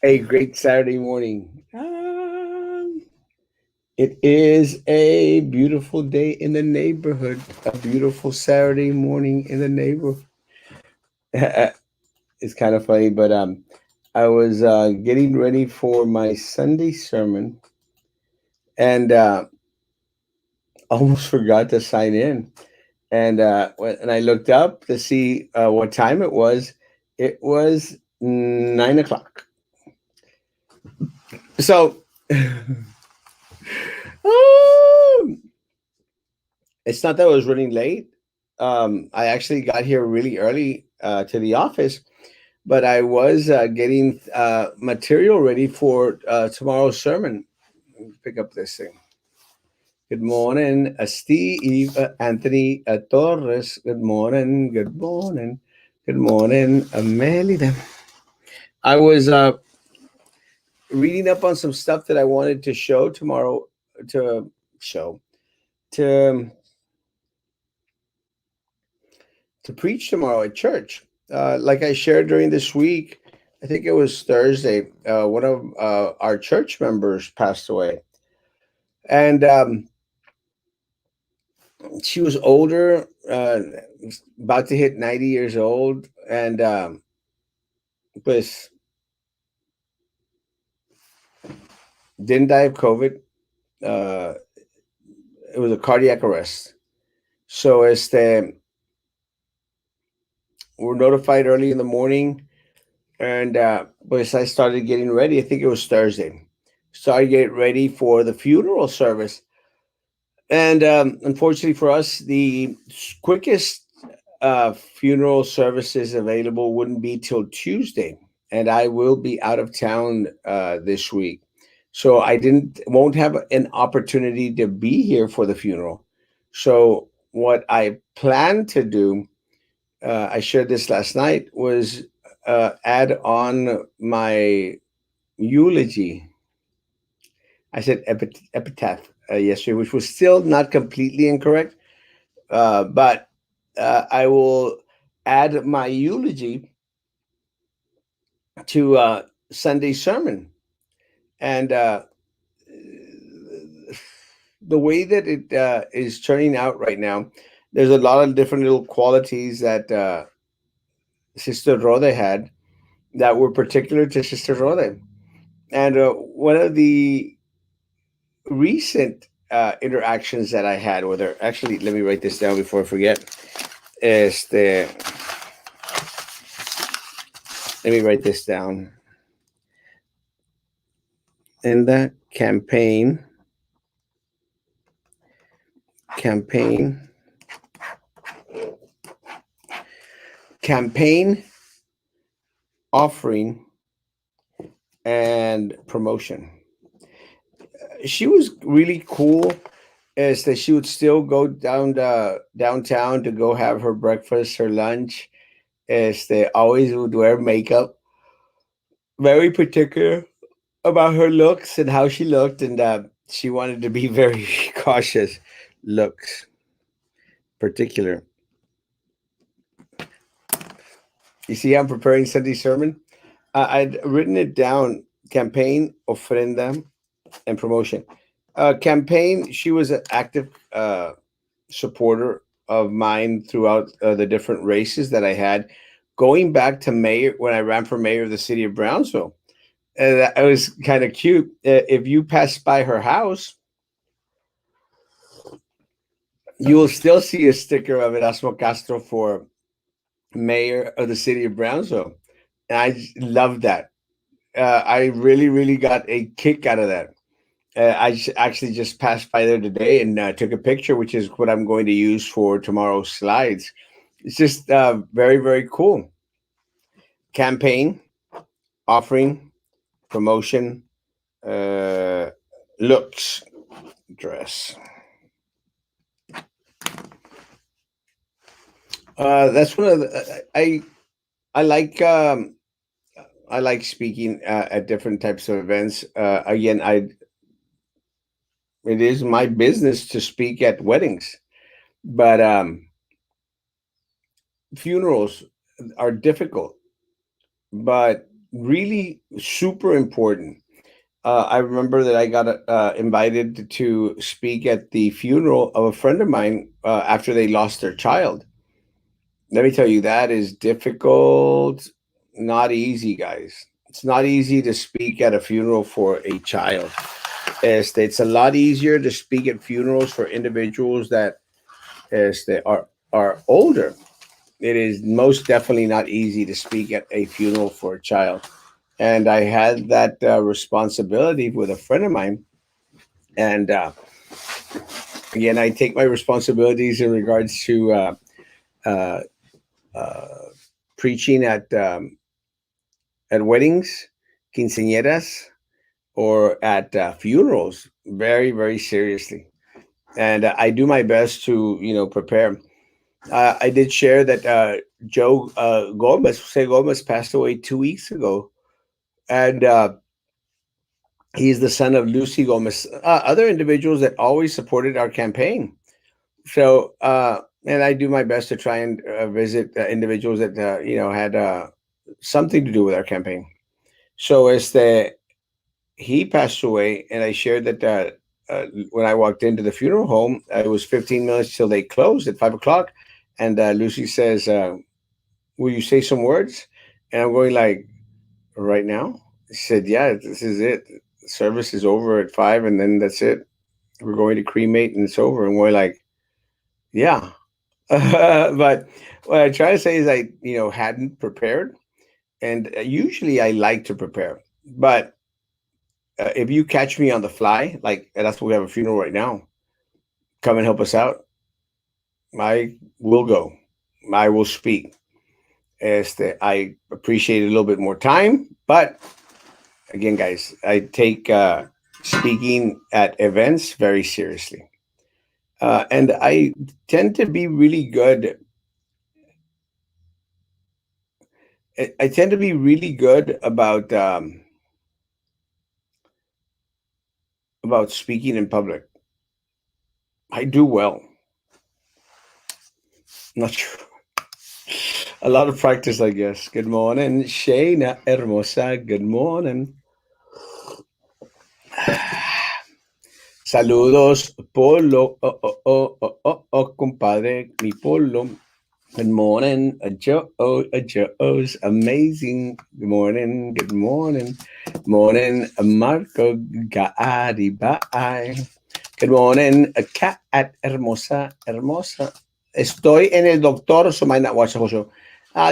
A great Saturday morning. It is a beautiful day in the neighborhood. A beautiful Saturday morning in the neighborhood. It's kind of funny, but I was getting ready for my Sunday sermon and almost forgot to sign in. And when I looked up to see what time it was 9 o'clock. So um, it's not that I was running late. I actually got here really early to the office, but I was getting material ready for tomorrow's sermon. Let me pick up this thing. Good morning, Steve, Anthony, Torres. Good morning, good morning, good morning, Melida. I was reading up on some stuff that I wanted to show tomorrow, to show, to to preach tomorrow at church. Like I shared during this week, I think it was Thursday. One of our church members passed away, and she was older, about to hit 90 years old, and pues didn't die of COVID. Uh, it was a cardiac arrest. So, we're notified early in the morning, and pues I started getting ready. I think it was Thursday. Started getting ready for the funeral service. And unfortunately for us, the quickest funeral services available wouldn't be till Tuesday, and I will be out of town this week, so I didn't won't have an opportunity to be here for the funeral. So what I plan to do, I shared this last night, was add on my eulogy. I said epitaph yesterday, which was still not completely incorrect, but I will add my eulogy to Sunday's sermon. And the way that it is turning out right now, there's a lot of different little qualities that Sister Rode had that were particular to Sister Rode. And one of the recent interactions that I had with her, actually, let me write this down before I forget. Este, let me write this down. In the campaign, campaign offering and promotion. She was really cool. Is that she would still go down to downtown to go have her breakfast, her lunch. Is they always would wear makeup. Very particular about her looks and how she looked, and she wanted to be very cautious. Looks particular. You see, I'm preparing Sunday's sermon. I'd written it down: campaign, ofrenda, and promotion. Campaign. She was an active supporter of mine throughout the different races that I had, going back to mayor when I ran for mayor of the city of Brownsville. And that was kind of cute. If you pass by her house, you will still see a sticker of Erasmo Castro for mayor of the city of Brownsville. And love that. I really, really got a kick out of that. Actually just passed by there today and took a picture, which is what I'm going to use for tomorrow's slides. It's just very, very cool. Campaign, offering, promotion, uh, looks, dress. That's one of the, I like speaking at different types of events. Again, I it is my business to speak at weddings, but funerals are difficult. But really super important. I remember that I got invited to speak at the funeral of a friend of mine after they lost their child. Let me tell you, that is difficult, not easy, guys. It's not easy to speak at a funeral for a child. It's a lot easier to speak at funerals for individuals that are older. It is most definitely not easy to speak at a funeral for a child. And I had that responsibility with a friend of mine. And again, I take my responsibilities in regards to uh, uh, preaching at weddings, quinceañeras, or at funerals very, very seriously. And I do my best to, prepare. I did share that Joe Gomez, Jose Gomez, passed away 2 weeks ago. And he's the son of Lucy Gomez, other individuals that always supported our campaign. So, and I do my best to try and visit individuals that, had something to do with our campaign. So, he passed away, and I shared that when I walked into the funeral home, it was 15 minutes till they closed at 5 o'clock. And Lucy says, will you say some words? And I'm going like, right now? She said, yeah, this is it. The service is over at 5, and then that's it. We're going to cremate, and it's over. And we're like, yeah. But what I try to say is I, hadn't prepared. And usually I like to prepare. But if you catch me on the fly, like that's what we have a funeral right now, come and help us out. I will go. I will speak. I appreciate a little bit more time, but again, guys, I take speaking at events very seriously, and I tend to be really good. I tend to be really good about speaking in public. I do well. Not sure. A lot of practice, I guess. Good morning, Shayna Hermosa. Good morning. Saludos, Polo. Compadre, mi Polo. Good morning, Joe. Joe's amazing. Good morning. Good morning. Morning, Marco. Gadi bye. Good morning, Cat Hermosa. Hermosa. Estoy en el doctor, so might not watch the whole show.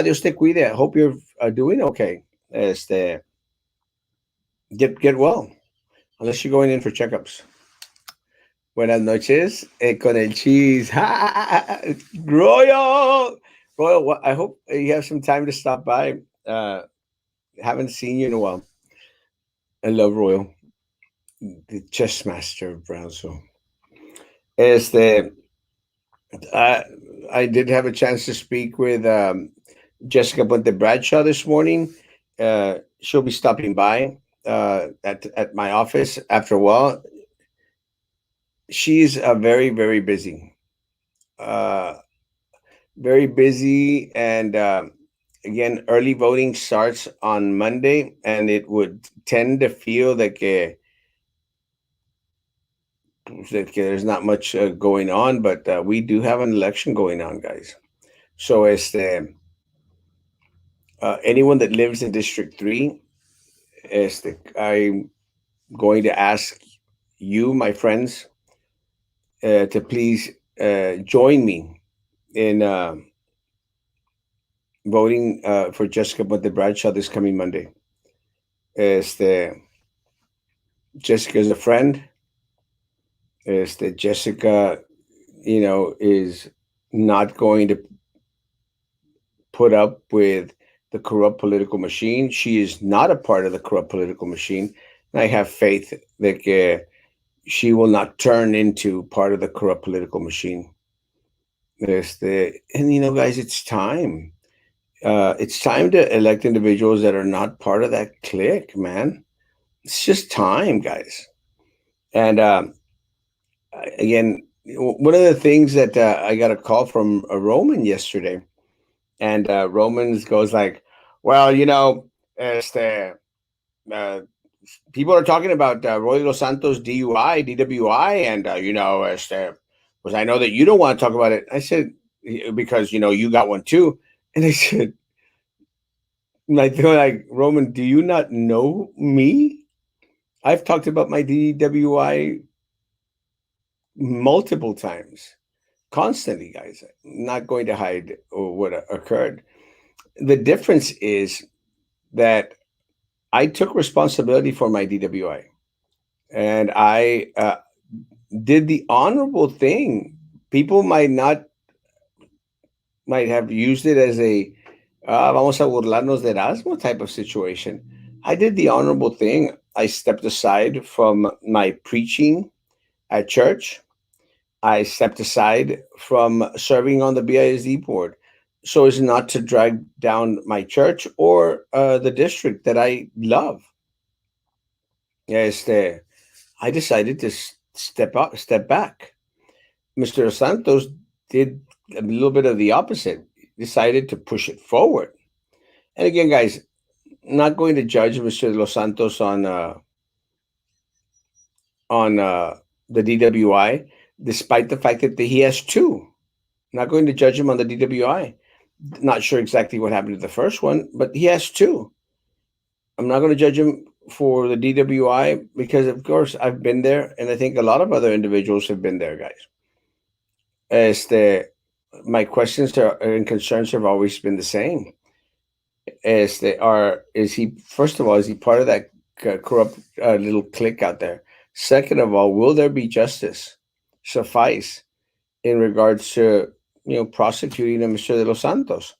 Dios te cuide. I hope you're doing okay. Get well, unless you're going in for checkups. Buenas noches, con el cheese. Royal! Royal, I hope you have some time to stop by. Haven't seen you in a while. I love Royal, the chess master of Brownsville. Este, uh, I did have a chance to speak with Jessica Bunte Bradshaw this morning. She'll be stopping by at my office after a while. She's very, very busy. Uh, Very busy, and again, early voting starts on Monday, and it would tend to feel that there's not much going on, but we do have an election going on, guys. So anyone that lives in District 3, I'm going to ask you, my friends, to please join me in voting for Jessica Bunte Bradshaw this coming Monday. Este, Jessica is a friend. Jessica, is not going to put up with the corrupt political machine. She is not a part of the corrupt political machine. And I have faith that she will not turn into part of the corrupt political machine. And guys, it's time. It's time to elect individuals that are not part of that clique, man. It's just time, guys. And again, one of the things that I got a call from a Roman yesterday, and Romans goes like, "Well, Este, uh, people are talking about Roy Los Santos DUI, DWI, and because I know that you don't want to talk about it. I said because you got one too, and I said like they're like Roman, do you not know me? I've talked about my DWI multiple times, constantly, guys. I'm not going to hide what occurred. The difference is that I took responsibility for my DWI, and I did the honorable thing. People might have used it as a vamos a burlarnos de Erasmo type of situation. I did the honorable thing. I stepped aside from my preaching at church. I stepped aside from serving on the BISD board so as not to drag down my church or the district that I love. Este, I decided to step back. Mr. Santos did a little bit of the opposite. Decided to push it forward. And again, guys, not going to judge Mr. Los Santos on the DWI, despite the fact that he has two. Not going to judge him on the DWI. Not sure exactly what happened to the first one, but he has two. I'm not going to judge him for the DWI because, of course, I've been there, and I think a lot of other individuals have been there, guys. My questions and concerns have always been the same. Is he, first of all, is he part of that corrupt little clique out there? Second of all, will there be justice suffice in regards to prosecuting Mr. De Los Santos?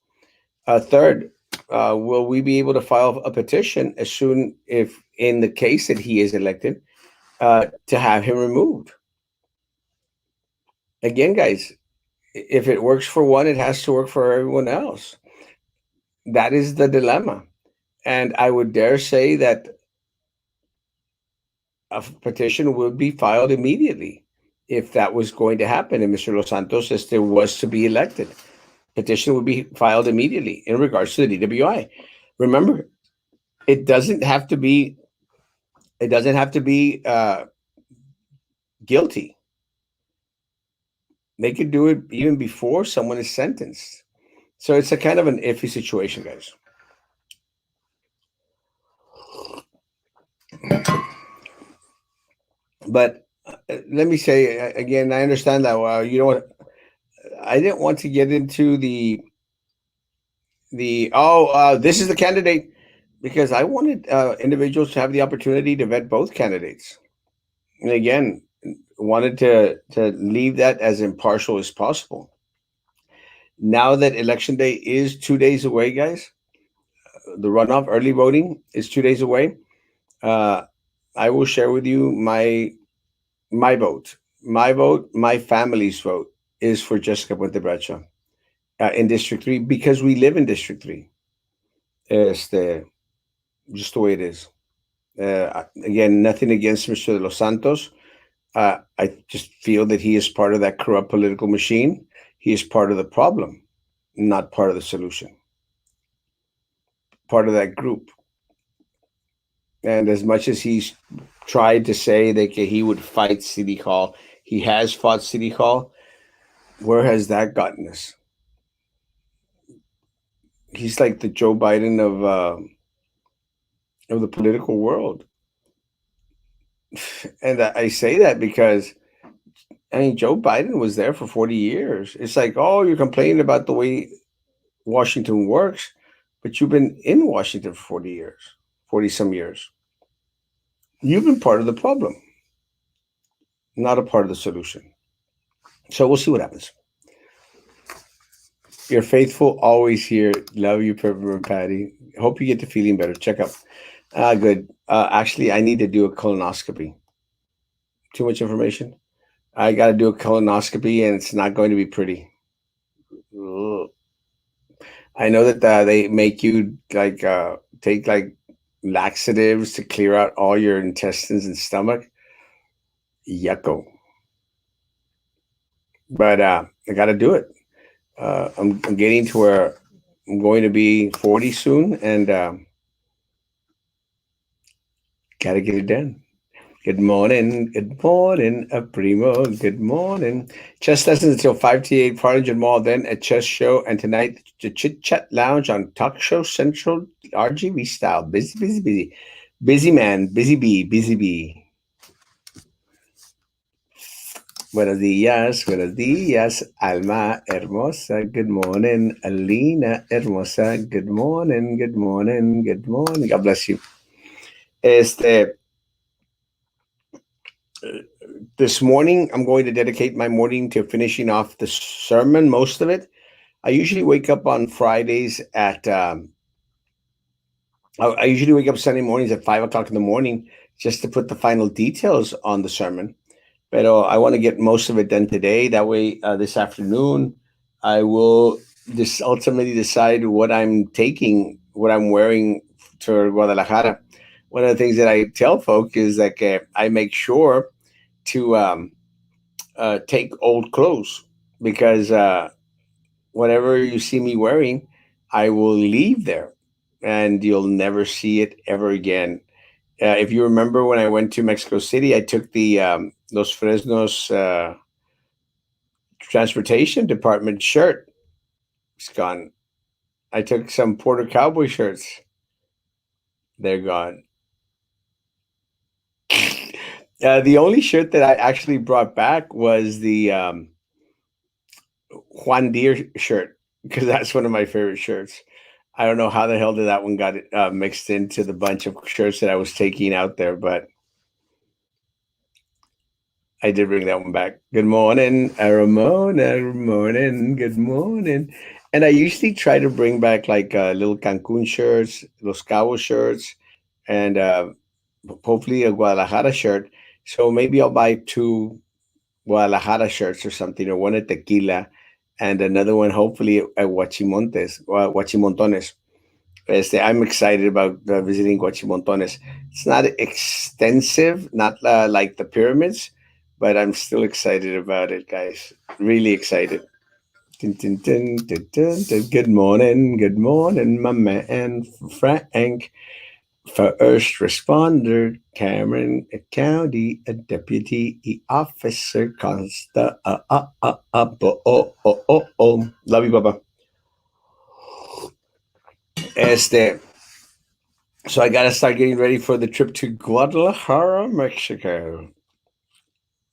Third, will we be able to file a petition as soon, if in the case that he is elected, to have him removed? Again, guys, if it works for one, it has to work for everyone else. That is the dilemma. And I would dare say that a petition would be filed immediately if that was going to happen and Mr. Los Santos was to be elected. Petition would be filed immediately in regards to the DWI. Remember, it doesn't have to be guilty. They could do it even before someone is sentenced. So it's a kind of an iffy situation, guys. But let me say again, I understand that. You know what? I didn't want to get into this is the candidate, because I wanted individuals to have the opportunity to vet both candidates. And again, wanted to leave that as impartial as possible. Now that election day is 2 days away, guys, the runoff, early voting is 2 days away. Uh, I will share with you my vote. My vote, my family's vote is for Jessica Puente Bradshaw in District 3 because we live in District 3. Este, just the way it is. Again, nothing against Mr. De Los Santos. I just feel that he is part of that corrupt political machine. He is part of the problem, not part of the solution. Part of that group. And as much as he's tried to say that he would fight City Hall, he has fought City Hall. Where has that gotten us? He's like the Joe Biden of the political world. And I say that because Joe Biden was there for 40 years. It's like, oh, you're complaining about the way Washington works, but you've been in Washington for 40 years, 40 some years. You've been part of the problem, not a part of the solution. So we'll see what happens. You're faithful, always here. Love you, Peppermint Patty. Hope you get to feeling better. Check up. Good. Actually, I need to do a colonoscopy. Too much information? I got to do a colonoscopy, and it's not going to be pretty. Ugh. I know that they make you take laxatives to clear out all your intestines and stomach. Yucko. But I got to do it. I'm getting to where I'm going to be 40 soon, and Gotta get it done. Good morning, primo. Good morning. Chess lessons until 5 to 8, Farlington Mall, then a chess show, and tonight the Chit Chat Lounge on Talk Show Central RGB style. Busy, busy, busy. Busy man, busy bee, busy bee. Buenos días, Alma hermosa. Good morning, Alina hermosa. Good morning, good morning, good morning. God bless you. Este, this morning, I'm going to dedicate my morning to finishing off the sermon, most of it. I usually wake up on Fridays at, I usually wake up Sunday mornings at 5 o'clock in the morning just to put the final details on the sermon. But I want to get most of it done today. That way, this afternoon, I will just ultimately decide what I'm taking, what I'm wearing to Guadalajara. One of the things that I tell folk is that I make sure to take old clothes because whatever you see me wearing, I will leave there and you'll never see it ever again. If you remember when I went to Mexico City, I took the Los Fresnos transportation department shirt. It's gone. I took some Porter Cowboy shirts. They're gone. The only shirt that I actually brought back was the Juan Deere shirt because that's one of my favorite shirts. I don't know how the hell did that one got mixed into the bunch of shirts that I was taking out there, but I did bring that one back. Good morning, Ramona. Good morning. Good morning. And I usually try to bring back like little Cancun shirts, Los Cabos shirts, and hopefully a Guadalajara shirt. So maybe I'll buy two Guadalajara shirts or something, or one at Tequila, and another one hopefully at Huachimontones. I'm excited about visiting Guachimontones. It's not extensive, not like the pyramids, but I'm still excited about it, guys. Really excited. Dun, dun, dun, dun, dun, dun. Good morning, my man Frank. First responder, Cameron County, a deputy officer, Consta. Love you, Baba. Este, So I got to start getting ready for the trip to Guadalajara, Mexico.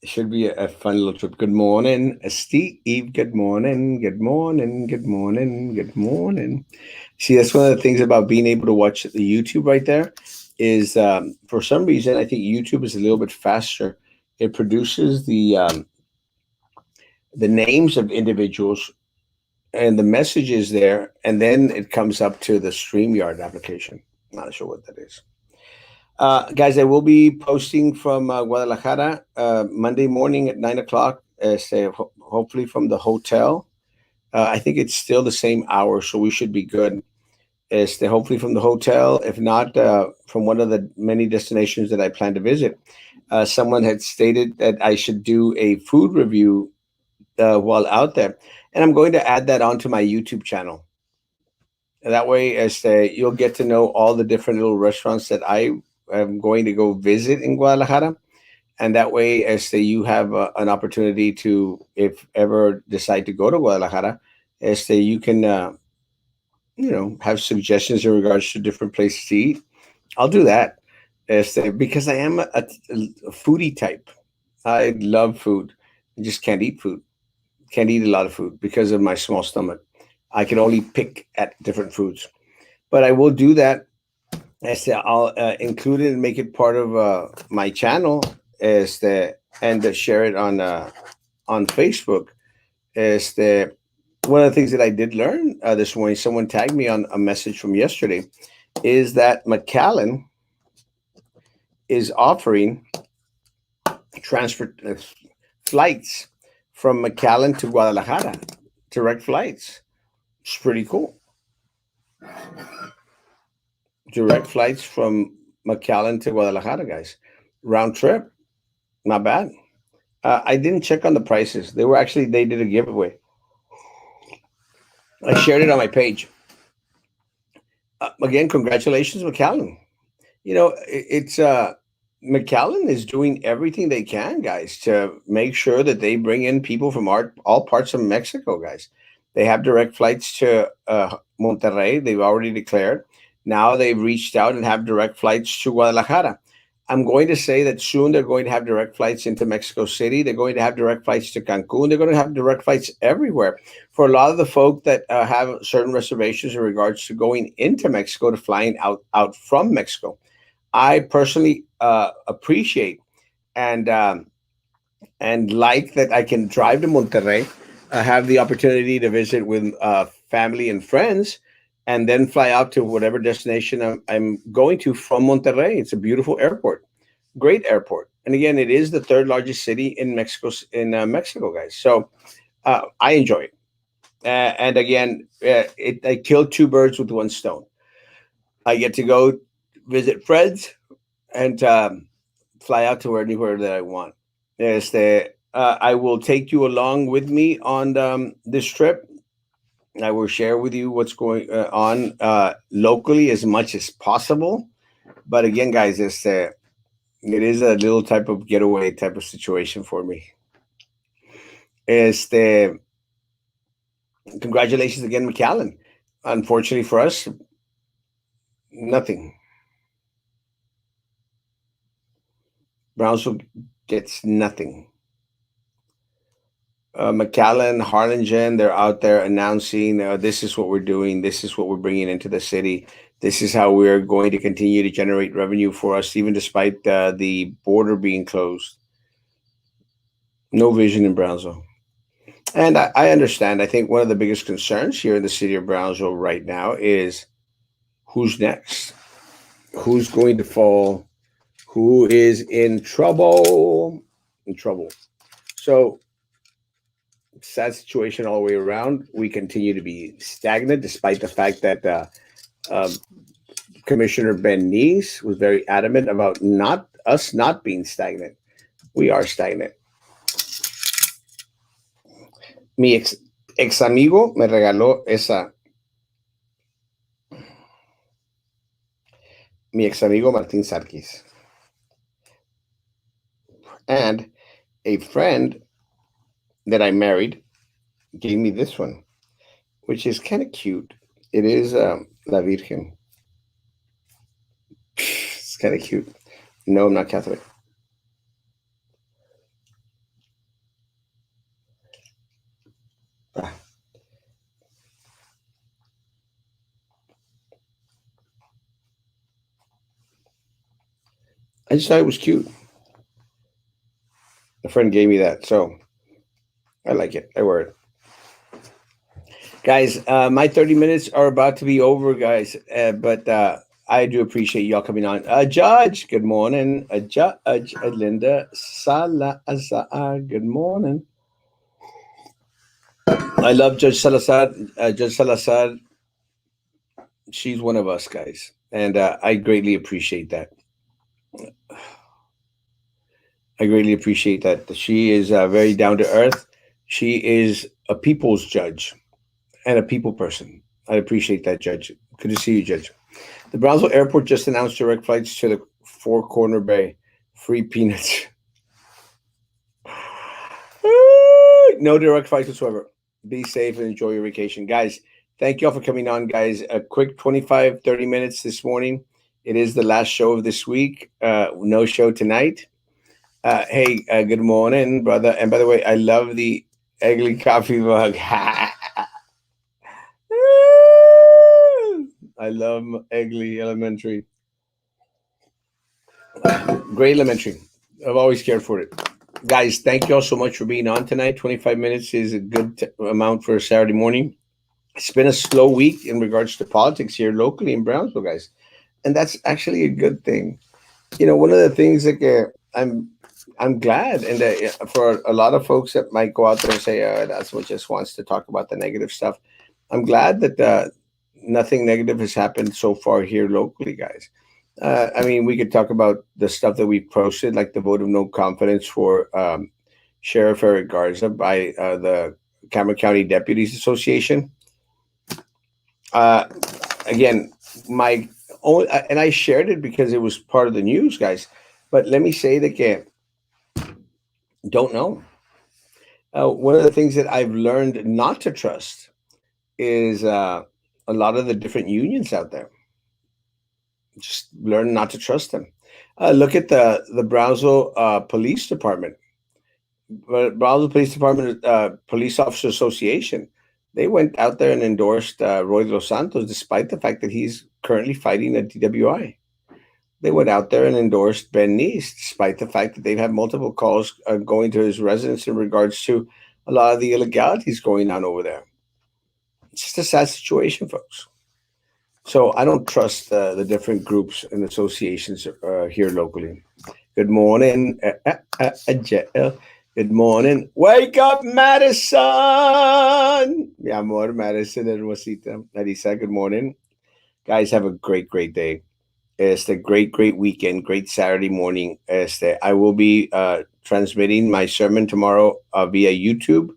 It should be a fun little trip. Good morning, Steve. Good morning. Good morning. Good morning. Good morning. See, that's one of the things about being able to watch the YouTube right there is for some reason, I think YouTube is a little bit faster. It produces the names of individuals and the messages there, and then it comes up to the StreamYard application. Not sure what that is. Guys, I will be posting from Guadalajara Monday morning at 9 o'clock. Hopefully from the hotel. I think it's still the same hour, so we should be good. Hopefully from the hotel. If not, from one of the many destinations that I plan to visit. Someone had stated that I should do a food review while out there, and I'm going to add that onto my YouTube channel. That way, you'll get to know all the different little restaurants that I am going to go visit in Guadalajara, and that way, you have an opportunity to, if ever decide to go to Guadalajara, you can, have suggestions in regards to different places to eat. I'll do that, because I am a foodie type. I love food. I just can't eat food. Can't eat a lot of food because of my small stomach. I can only pick at different foods, but I will do that. I'll include it and make it part of my channel, and share it on Facebook. One of the things that I did learn this morning, someone tagged me on a message from yesterday, is that McAllen is offering transfer flights from McAllen to Guadalajara, direct flights. It's pretty cool. Direct flights from McAllen to Guadalajara, guys. Round trip, not bad. I didn't check on the prices. They did a giveaway. I shared it on my page. Again, congratulations, McAllen. It's McAllen is doing everything they can, guys, to make sure that they bring in people from all parts of Mexico, guys. They have direct flights to Monterrey. They've already declared. Now they've reached out and have direct flights to Guadalajara. I'm going to say that soon they're going to have direct flights into Mexico City. They're going to have direct flights to Cancun. They're going to have direct flights everywhere. For a lot of the folk that have certain reservations in regards to going into Mexico, to flying out from Mexico, I personally appreciate and like that I can drive to Monterrey, have the opportunity to visit with family and friends, and then fly out to whatever destination I'm going to from Monterrey. It's a beautiful airport, great airport, and again, it is the third largest city in Mexico, guys. So I enjoy it, and again, I killed two birds with one stone. I get to go visit friends and fly out to anywhere that I want. I will take you along with me on this trip. I will share with you what's going on locally as much as possible. But again, guys, it is a little type of getaway type of situation for me. Este, Congratulations again, McAllen. Unfortunately for us, nothing. Brownsville gets nothing. McAllen, Harlingen, they're out there announcing this is what we're doing, this is what we're bringing into the city, this is how we're going to continue to generate revenue for us, even despite the border being closed. No vision in Brownsville. And I understand. I think one of the biggest concerns here in the city of Brownsville right now is who's next? Who's going to fall? Who is in trouble? In trouble. So sad situation all the way around. We continue to be stagnant, despite the fact that uh, Commissioner Ben Nees was very adamant about not being stagnant. We are stagnant. Mi ex amigo me regaló esa. Mi ex amigo Martín Sarkis, and a friend that I married gave me this one, which is kind of cute. It is La Virgen. It's kind of cute. No, I'm not Catholic. Ah, I just thought it was cute. A friend gave me that, so I like it. I wear it. Guys, my 30 minutes are about to be over, guys. But I do appreciate y'all coming on. Judge, good morning. Judge Linda Salazar, good morning. I love Judge Salazar. Judge Salazar, she's one of us, guys. And I greatly appreciate that. I greatly appreciate that. She is very down to earth. She is a people's judge and a people person. I appreciate that, Judge. Good to see you, Judge. The Brownsville Airport just announced direct flights to the Four Corner Bay. Free peanuts. No direct flights whatsoever. Be safe and enjoy your vacation. Guys, thank you all for coming on, guys. A quick 25, 30 minutes this morning. It is the last show of this week. No show tonight. Hey, good morning, brother. And by the way, I love the Eggly coffee mug. I love Eggly Elementary. Great elementary. I've always cared for it. Guys, thank you all so much for being on tonight. 25 minutes is a good amount for a Saturday morning. It's been a slow week in regards to politics here locally in Brownsville, guys. And that's actually a good thing. You know, one of the things that I'm glad, and for a lot of folks that might go out there and say, that's what just wants to talk about the negative stuff. I'm glad that nothing negative has happened so far here locally, guys. I mean, we could talk about the stuff that we posted, like the vote of no confidence for Sheriff Eric Garza by the Cameron County Deputies Association. Uh, Again, my own, and I shared it because it was part of the news, guys. But let me say that don't know. One of the things that I've learned not to trust is a lot of the different unions out there. Just learn not to trust them. Look at the Brownsville Police Department. Brownsville Police Department Police Officer Association. They went out there and endorsed Roy Dos Santos, despite the fact that he's currently fighting a DWI. They went out there and endorsed Ben Neese, despite the fact that they've had multiple calls going to his residence in regards to a lot of the illegalities going on over there. It's just a sad situation, folks. So I don't trust the different groups and associations here locally. Good morning, Jael. Good morning. Wake up, Madison. Mi amor, Madison, hermosita. Marisa, good morning. Guys, have a great day. It's a great weekend, great Saturday morning. I will be transmitting my sermon tomorrow via YouTube.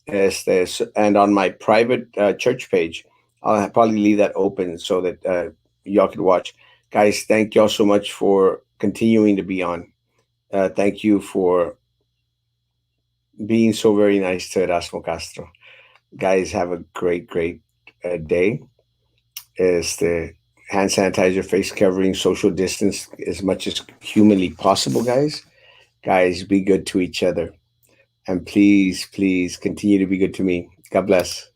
And on my private church page, I'll probably leave that open so that y'all can watch. Guys, thank y'all so much for continuing to be on. Thank you for being so very nice to Erasmo Castro. Guys, have a great day. Hand sanitizer, face covering, social distance as much as humanly possible, guys. Guys, be good to each other. And please continue to be good to me. God bless.